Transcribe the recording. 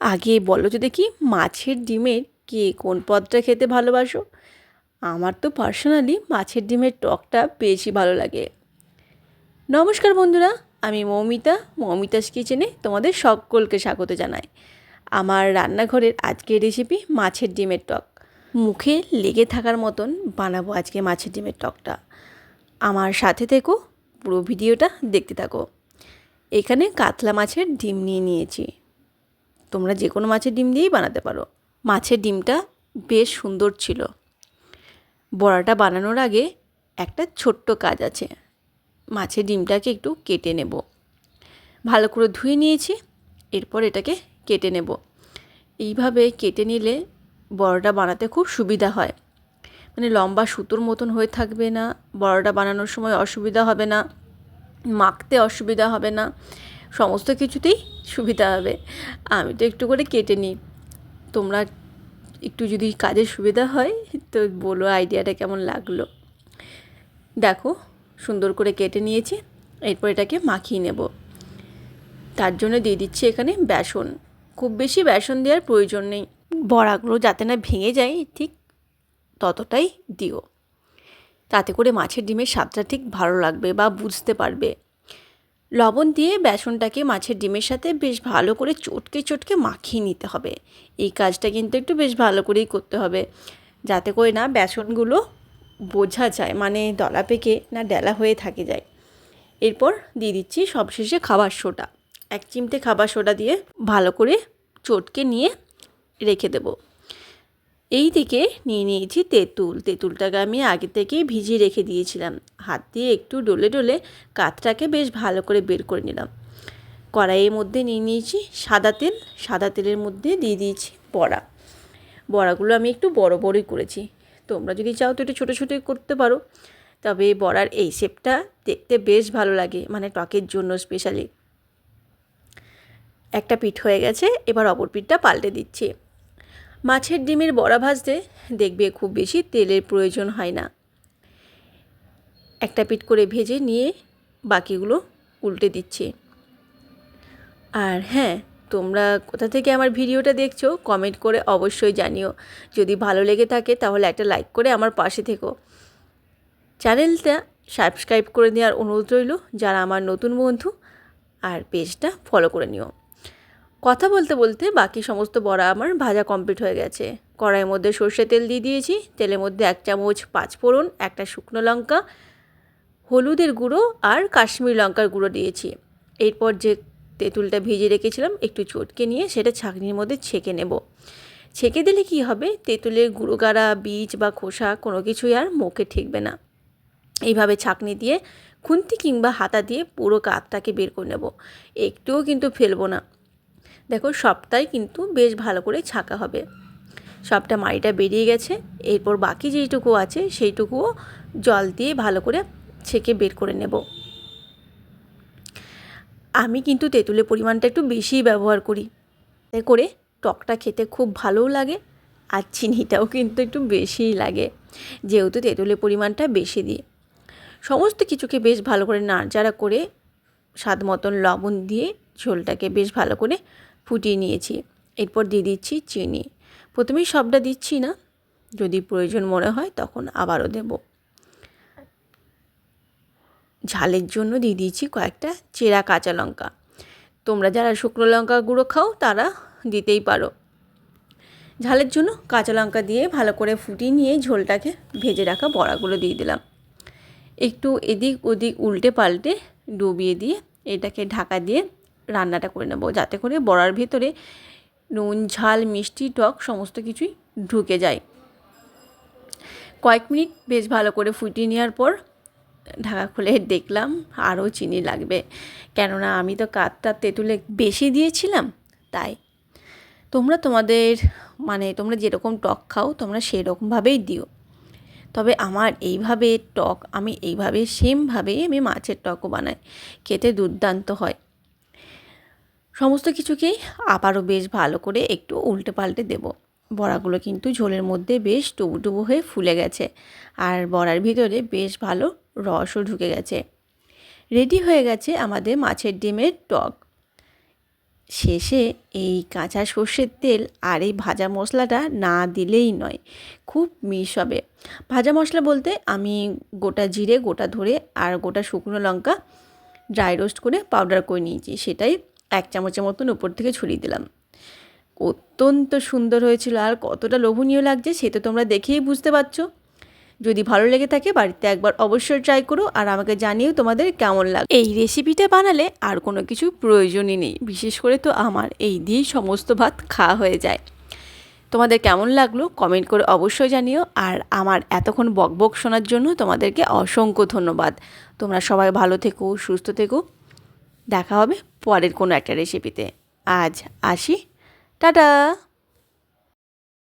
আগে বলো তো দেখি মাছের ডিমের কে কোন পদটা খেতে ভালোবাসো? আমার তো পার্সোনালি মাছের ডিমের টকটা বেশি ভালো লাগে। নমস্কার বন্ধুরা, আমি মৌমিতাস কিচেনে তোমাদের সকলকে স্বাগত জানাই। আমার রান্নাঘরের আজকের রেসিপি মাছের ডিমের টক। মুখে লেগে থাকার মতন বানাবো আজকে মাছের ডিমের টকটা। আমার সাথে থেকো, পুরো ভিডিওটা দেখতে থাকো। এখানে কাতলা মাছের ডিম নিয়েছি। তোমরা যে কোনো মাছের ডিম দিয়েই বানাতে পারো। মাছের ডিমটা বেশ সুন্দর ছিল। বড়াটা বানানোর আগে একটা ছোট্ট কাজ আছে। মাছের ডিমটাকে একটু কেটে নেব। ভালো করে ধুয়ে নিয়েছি, এরপর এটাকে কেটে নেব। এইভাবে কেটে নিলে বড়াটা বানাতে খুব সুবিধা হয়। মানে লম্বা সুতোর মতন হয়ে থাকবে না, বড়াটা বানানোর সময় অসুবিধা হবে না, মাখতে অসুবিধা হবে না, সমস্ত কিছুতেই সুবিধা হবে। আমি তো একটু করে কেটে নিই। তোমরা একটু যদি কাজের সুবিধা হয় তো বলো আইডিয়াটা কেমন লাগলো। দেখো সুন্দর করে কেটে নিয়েছি, এরপর এটাকে মাখিয়ে নেব। তার জন্য দিয়ে দিচ্ছি এখানে বেসন। খুব বেশি বেসন দেওয়ার প্রয়োজন নেই, বড়াগুলো যাতে না ভেঙে যায় ঠিক ততটাই দিও। তাতে করে মাছের ডিমের স্বাদটা ঠিক ভালো লাগবে বা বুঝতে পারবে। লবণ দিয়ে বেসনটাকে মাছের ডিমের সাথে বেশ ভালো করে চটকে মাখিয়ে নিতে হবে। এই কাজটা কিন্তু একটু বেশ ভালো করেই করতে হবে, যাতে করে না বেসনগুলো বোঝা যায়, মানে দলা পেকে না ডেলা হয়ে থাকে যায়। এরপর দিয়ে দিচ্ছি সবশেষে খাবার সোডা। 1 চিমটে খাবার সোডা দিয়ে ভালো করে চটকে নিয়ে রেখে দেবো। এই দিকে নিয়েছি তেঁতুলটাকে আমি আগে থেকেই ভিজিয়ে রেখে দিয়েছিলাম। হাত দিয়ে একটু ডলে কাতটাকে বেশ ভালো করে বের করে নিলাম। কড়াইয়ের মধ্যে নিয়েছি সাদা তেলের মধ্যে দিয়ে দিয়েছি বড়াগুলো আমি একটু বড়ই করেছি। তোমরা যদি চাও তো একটু ছোটোই করতে পারো, তবে বড়ার এই শেপটা দেখতে বেশ ভালো লাগে, মানে টকের জন্য স্পেশালি। একটা পিঠ হয়ে গেছে, এবার অপর পিঠটা পাল্টে দিচ্ছি। মাছের ডিমের বড়া ভাজতে দেখবে খুব বেশি তেলের প্রয়োজন হয় না। একটা পিঠ করে ভেজে নিয়ে বাকিগুলো উল্টে দিচ্ছি। আর হ্যাঁ, তোমরা কোথা থেকে আমার ভিডিওটা দেখছো কমেন্ট করে অবশ্যই জানিও। যদি ভালো লেগে থাকে তাহলে একটা লাইক করে আমার পাশে থেকো। চ্যানেলটা সাবস্ক্রাইব করে দেওয়ার অনুরোধ রইল যারা আমার নতুন বন্ধু, আর পেজটা ফলো করে নিও। কথা বলতে বাকি সমস্ত বড়া আমার ভাজা কমপ্লিট হয়ে গেছে। কড়াইয়ের মধ্যে সর্ষে তেল দিয়ে দিয়েছি। তেলের মধ্যে 1 চামচ পাঁচফোড়ন, একটা শুকনো লঙ্কা, হলুদের গুঁড়ো আর কাশ্মীরি লঙ্কার গুঁড়ো দিয়েছি। এরপর যে তেঁতুলটা ভিজিয়ে রেখেছিলাম একটু চটকে নিয়ে সেটা ছাঁকনির মধ্যে ছেঁকে নেব। ছেঁকে দিলে কি হবে, তেঁতুলের গুঁড়ো গাড়া বীজ বা খোসা কোনো কিছুই আর মুখে ঠেকবে না। এইভাবে ছাঁকনি দিয়ে খুন্তি কিংবা হাতা দিয়ে পুরো কাতটাকে বের করে নেব, একটুও কিন্তু ফেলবো না। দেখো সবটাই কিন্তু বেশ ভালো করে ছাঁকা হবে। সবটা মাড়িটা বেরিয়ে গেছে। এরপর বাকি যেইটুকু আছে সেইটুকুও জল দিয়ে ভালো করে ছেঁকে বের করে নেব। আমি কিন্তু তেঁতুলের পরিমাণটা একটু বেশিই ব্যবহার করি, এতে করে টকটা খেতে খুব ভালোও লাগে, আর চিনিটাও কিন্তু একটু বেশিই লাগে, যেহেতু তেঁতুলের পরিমাণটা বেশি দিই। সমস্ত কিছুকে বেশ ভালো করে নাড়াচাড়া করে স্বাদ মতন লবণ দিয়ে ঝোলটাকে বেশ ভালো করে ফুটিয়ে নিয়েছি। এরপর দিয়ে দিচ্ছি চিনি। প্রথমেই সবটা দিচ্ছি না, যদি প্রয়োজন মনে হয় তখন আবারও দেব। ঝালের জন্য দিয়ে দিয়েছি কয়েকটা চেরা কাঁচা লঙ্কা। তোমরা যারা শুকনো লঙ্কা গুঁড়ো খাও তারা দিতেই পারো। ঝালের জন্য কাঁচা লঙ্কা দিয়ে ভালো করে ফুটিয়ে নিয়ে ঝোলটাকে ভেজে রাখা বড়াগুলো দিয়ে দিলাম। একটু এদিক ওদিক উল্টে পাল্টে ডুবিয়ে দিয়ে এটাকে ঢাকা দিয়ে রান্নাটা করে নেব, যাতে করে বড়ার ভিতরে নুন ঝাল মিষ্টি টক সমস্ত কিছুই ঢুকে যায়। কয়েক মিনিট বেশ ভালো করে ফুটিয়ে নেওয়ার পর ঢাকা খুলে দেখলাম আরও চিনি লাগবে, কেননা আমি তো কাতটা তেঁতুলে বেশি দিয়েছিলাম। তাই তোমরা তোমাদের তোমরা যেরকম টক খাও তোমরা সেরকমভাবেই দিও। তবে আমার এইভাবে টক আমি এইভাবে সেমভাবেই আমি মাছের টকও বানাই, খেতে দুর্দান্ত হয়। সমস্ত কিছুকেই আবারও বেশ ভালো করে একটু উল্টে পাল্টে দেবো। বড়াগুলো কিন্তু ঝোলের মধ্যে বেশ টুবু হয়ে ফুলে গেছে, আর বড়ার ভিতরে বেশ ভালো রসও ঢুকে গেছে। রেডি হয়ে গেছে আমাদের মাছের ডিমের টক। শেষে এই কাঁচা সর্ষের তেল আর এই ভাজা মশলাটা না দিলেই নয়, খুব মিস হবে। ভাজা মশলা বলতে আমি গোটা জিরে, গোটা ধরে আর গোটা শুকনো লঙ্কা ড্রাই রোস্ট করে পাউডার করে নিয়েছি, সেটাই 1 চামচের মতন উপর থেকে ছড়িয়ে দিলাম। অত্যন্ত সুন্দর হয়েছিল, আর কতটা লোভনীয় লাগছে সে তো তোমরা দেখেই বুঝতে পারছো। যদি ভালো লেগে থাকে বাড়িতে একবার অবশ্যই ট্রাই করো, আর আমাকে জানিও তোমাদের কেমন লাগে। এই রেসিপিটা বানালে আর কোনো কিছু প্রয়োজনই নেই, বিশেষ করে তো আমার এই দিয়েই সমস্ত ভাত খাওয়া হয়ে যায়। তোমাদের কেমন লাগলো কমেন্ট করে অবশ্যই জানিও, আর আমার এতক্ষণ বকবক শোনার জন্য তোমাদেরকে অসংখ্য ধন্যবাদ। তোমরা সবাই ভালো থেকো, সুস্থ থেকো। দেখা হবে পরের কোনো একটা রেসিপিতে। আজ আসি, টাটা।